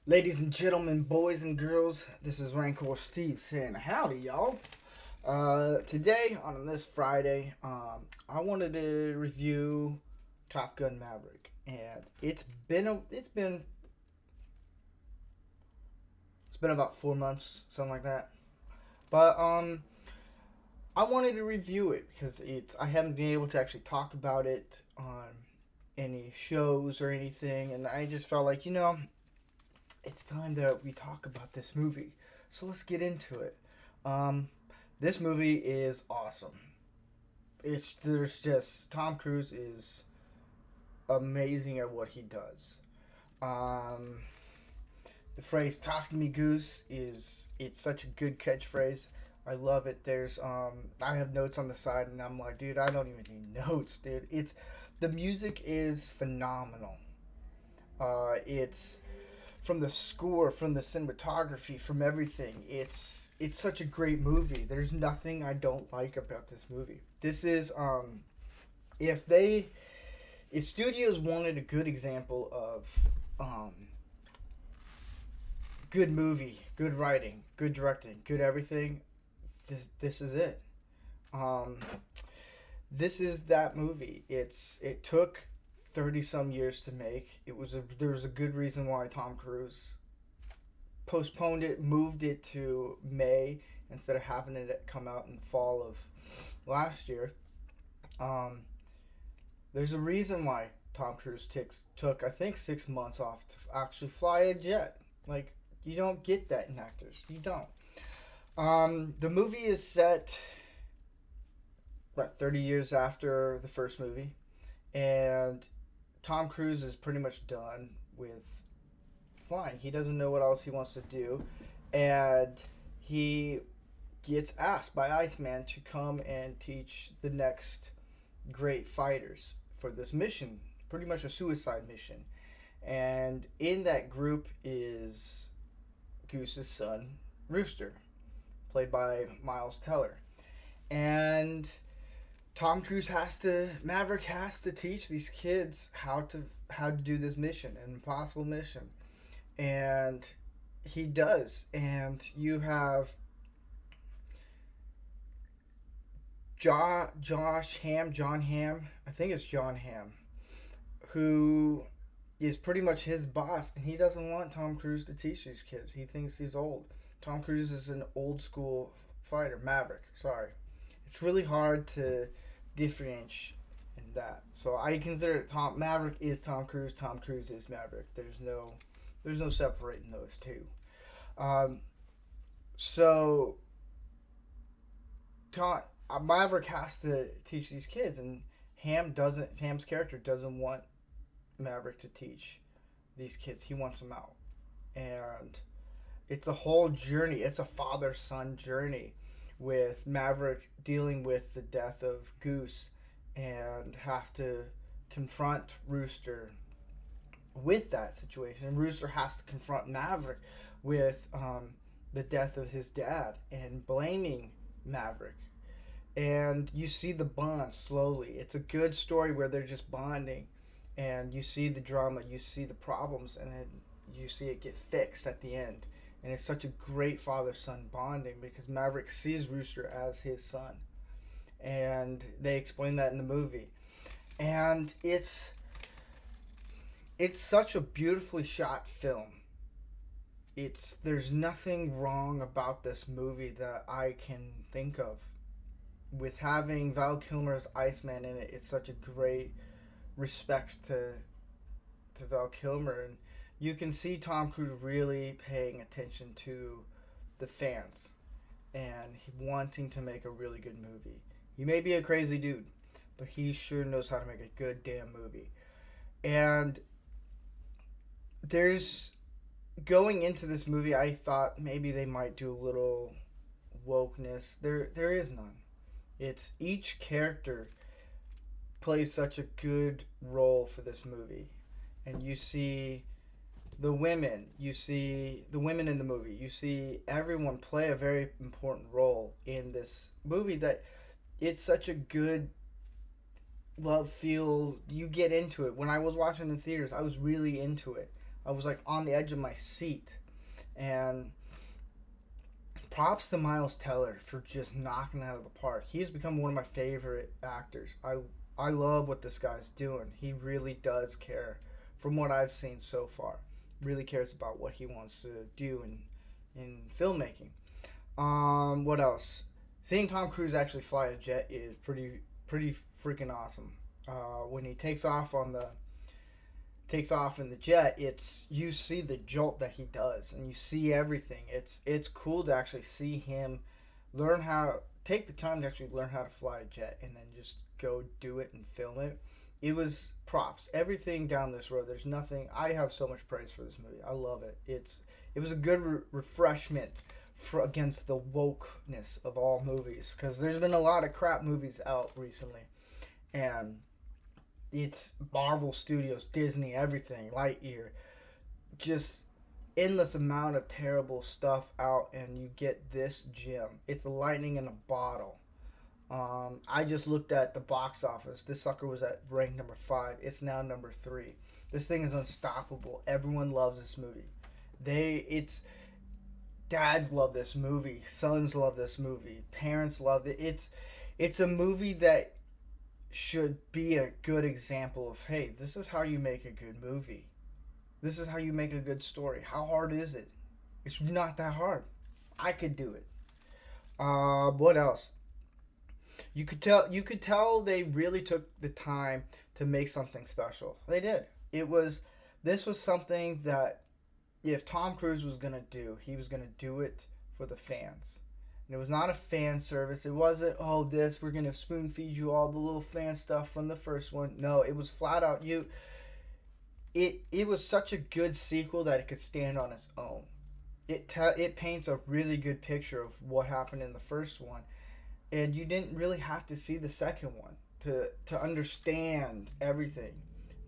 Ladies and gentlemen, boys and girls, this is Rancor Steve saying howdy, y'all. Today, on this Friday, I wanted to review Top Gun Maverick, and it's been about 4 months, something like that. But I wanted to review it because I haven't been able to actually talk about it on any shows or anything, and I just felt like it's time that we talk about this movie. So let's get into it. Um, this movie is awesome. It's there's just Tom Cruise is amazing at what he does. Um, the phrase "Talk to me, Goose" it's such a good catchphrase. I love it. I have notes on the side, and I'm like, dude, I don't even need notes, dude. It's the music is phenomenal. It's from the score, from the cinematography, from everything. It's such a great movie. There's nothing I don't like about this movie. This is if they if studios wanted a good example of um good movie, good writing, good directing, good everything, this is it. Um this is that movie. It took 30 some years to make. There was a good reason why Tom Cruise postponed it, moved it to May instead of having it come out in fall of last year. Um, there's a reason why Tom Cruise took I think 6 months off to actually fly a jet. Like you don't get that in actors. You don't. The movie is set about 30 years after the first movie, and Tom Cruise is pretty much done with flying. He doesn't know what else he wants to do, and he gets asked by Iceman to come and teach the next great fighters for this mission, pretty much a suicide mission. And in that group is Goose's son, Rooster, played by Miles Teller. And Maverick has to teach these kids how to do this mission, an impossible mission, and he does. And you have John Hamm, I think it's John Hamm, who is pretty much his boss, and he doesn't want Tom Cruise to teach these kids. He thinks he's old. Tom Cruise is an old school fighter, Maverick. Sorry, it's really hard to differentiate in that. So I consider Tom Maverick is Tom Cruise. Tom Cruise is Maverick. There's no separating those two. Um, so Tom Maverick has to teach these kids, and Ham's character doesn't want Maverick to teach these kids. He wants them out, and it's a whole journey. It's a father son journey with Maverick dealing with the death of Goose and have to confront Rooster with that situation. And Rooster has to confront Maverick with the death of his dad and blaming Maverick. And you see the bond slowly. It's a good story where they're just bonding, and you see the drama, you see the problems, and then you see it get fixed at the end. And it's such a great father son bonding because Maverick sees Rooster as his son. And they explain that in the movie. And it's such a beautifully shot film. There's nothing wrong about this movie that I can think of. With having Val Kilmer's Iceman in it, it's such a great respects to Val Kilmer, and you can see Tom Cruise really paying attention to the fans and wanting to make a really good movie. He may be a crazy dude, but he sure knows how to make a good damn movie. And there's going into this movie, I thought maybe they might do a little wokeness. There is none. It's each character plays such a good role for this movie. And you see the women in the movie, you see everyone play a very important role in this movie that it's such a good love feel. You get into it. When I was watching in theaters, I was really into it. I was like on the edge of my seat. And props to Miles Teller for just knocking it out of the park. He's become one of my favorite actors. I love what this guy's doing. He really does care. From what I've seen so far, really cares about what he wants to do in filmmaking. What else? Seeing Tom Cruise actually fly a jet is pretty freaking awesome. When he takes off in the jet, it's you see the jolt that he does, and you see everything. It's cool to actually see him learn how take the time to actually learn how to fly a jet, and then just go do it and film it. It was props. Everything down this road. There's nothing. I have so much praise for this movie. I love it. It was a good refreshment for against the wokeness of all movies, because there's been a lot of crap movies out recently, and it's Marvel Studios, Disney, everything, Lightyear, just endless amount of terrible stuff out, and you get this gem. It's lightning in a bottle. I just looked at the box office. This sucker was at rank number 5. It's now number 3. This thing is unstoppable. Everyone loves this movie. Dads love this movie. Sons love this movie. Parents love it. It's a movie that should be a good example of, hey, this is how you make a good movie. This is how you make a good story. How hard is it? It's not that hard. I could do it. What else? You could tell they really took the time to make something special. They did. This was something that if Tom Cruise was gonna do, he was gonna do it for the fans. And it was not a fan service. It wasn't, oh, we're going to spoon feed you all the little fan stuff from the first one. No, it was flat out it was such a good sequel that it could stand on its own. It paints a really good picture of what happened in the first one. And you didn't really have to see the second one to understand everything.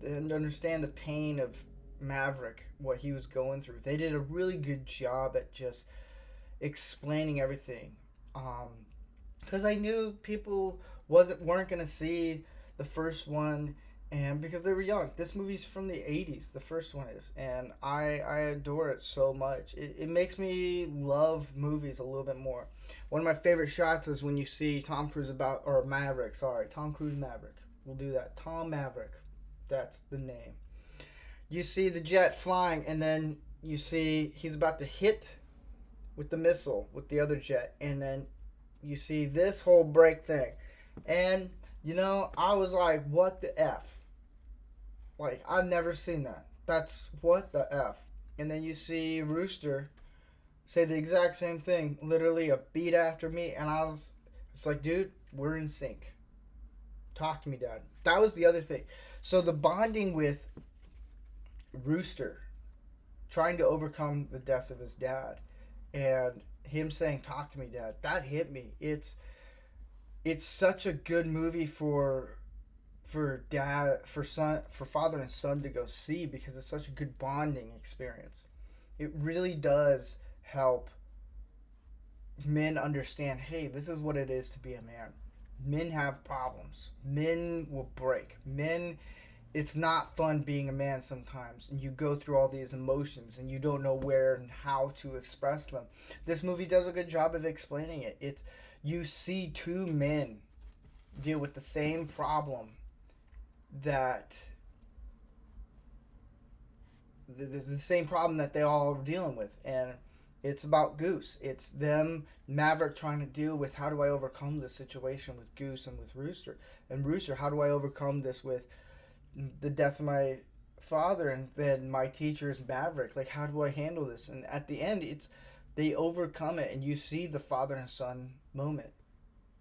And understand the pain of Maverick, what he was going through. They did a really good job at just explaining everything, because I knew people weren't gonna see the first one, and because they were young. This movie's from the 80s, the first one is, and I adore it so much. It makes me love movies a little bit more. One of my favorite shots is when you see Tom Cruise Tom Cruise Maverick. We'll do that. Tom Maverick, that's the name. You see the jet flying, and then you see he's about to hit with the missile with the other jet, and then you see this whole break thing, and I was like, what the F? Like, I've never seen that. That's what the F. And then you see Rooster say the exact same thing, literally a beat after me, and it's like, dude, we're in sync. Talk to me, Dad. That was the other thing. So the bonding with Rooster, trying to overcome the death of his dad, and him saying, talk to me, Dad, that hit me. It's such a good movie for father and son to go see, because it's such a good bonding experience. It really does help men understand, hey, this is what it is to be a man. Men have problems. Men will break. It's not fun being a man sometimes, and you go through all these emotions and you don't know where and how to express them. This movie does a good job of explaining it. You see two men deal with the same problem that they all are dealing with, and it's about Goose. It's them, Maverick, trying to deal with, how do I overcome this situation with Goose and with Rooster, and Rooster, how do I overcome this with the death of my father, and then my teacher is Maverick. Like, how do I handle this? And at the end, they overcome it, and you see the father and son moment.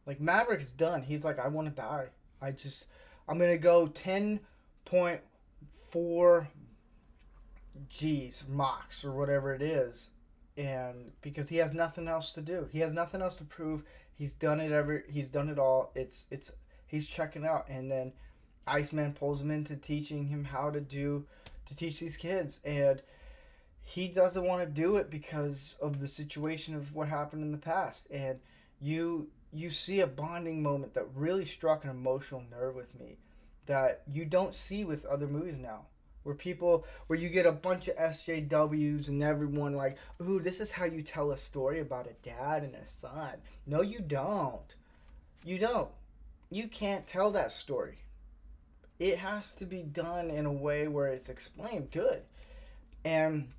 Like, Maverick is done. He's like, I want to die. I'm gonna go 10.4 G's Machs or whatever it is, and because he has nothing else to do, he has nothing else to prove. He's done it all. He's checking out, and then Iceman pulls him into teaching him how to teach these kids, and he doesn't want to do it because of the situation of what happened in the past. And you see a bonding moment that really struck an emotional nerve with me that you don't see with other movies now. where you get a bunch of SJWs and everyone like, ooh, this is how you tell a story about a dad and a son. No, you don't. You don't. You can't tell that story. It has to be done in a way where it's explained good. And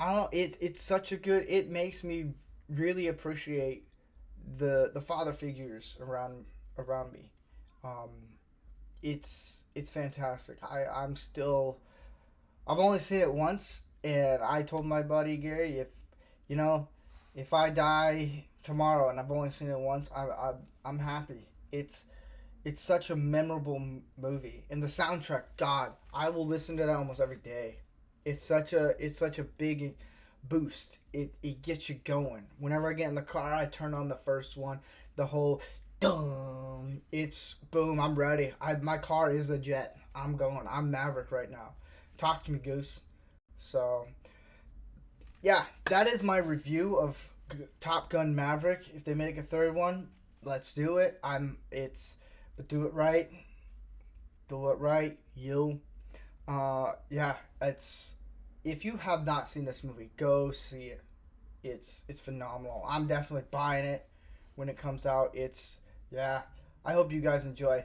I don't. It's such a good. It makes me really appreciate the father figures around me. Um, it's fantastic. I'm still. I've only seen it once, and I told my buddy Gary, you know, if I die tomorrow and I've only seen it once, I'm happy. It's such a memorable movie, and the soundtrack. God, I will listen to that almost every day. It's such a big boost. It gets you going. Whenever I get in the car, I turn on the first one. The whole dum. It's boom. I'm ready. My car is a jet. I'm going. I'm Maverick right now. Talk to me, Goose. So yeah, that is my review of Top Gun Maverick. If they make a third one, let's do it. But do it right. Do it right. Yeah, it's if you have not seen this movie, go see it. It's phenomenal. I'm definitely buying it when it comes out. It's yeah. I hope you guys enjoy.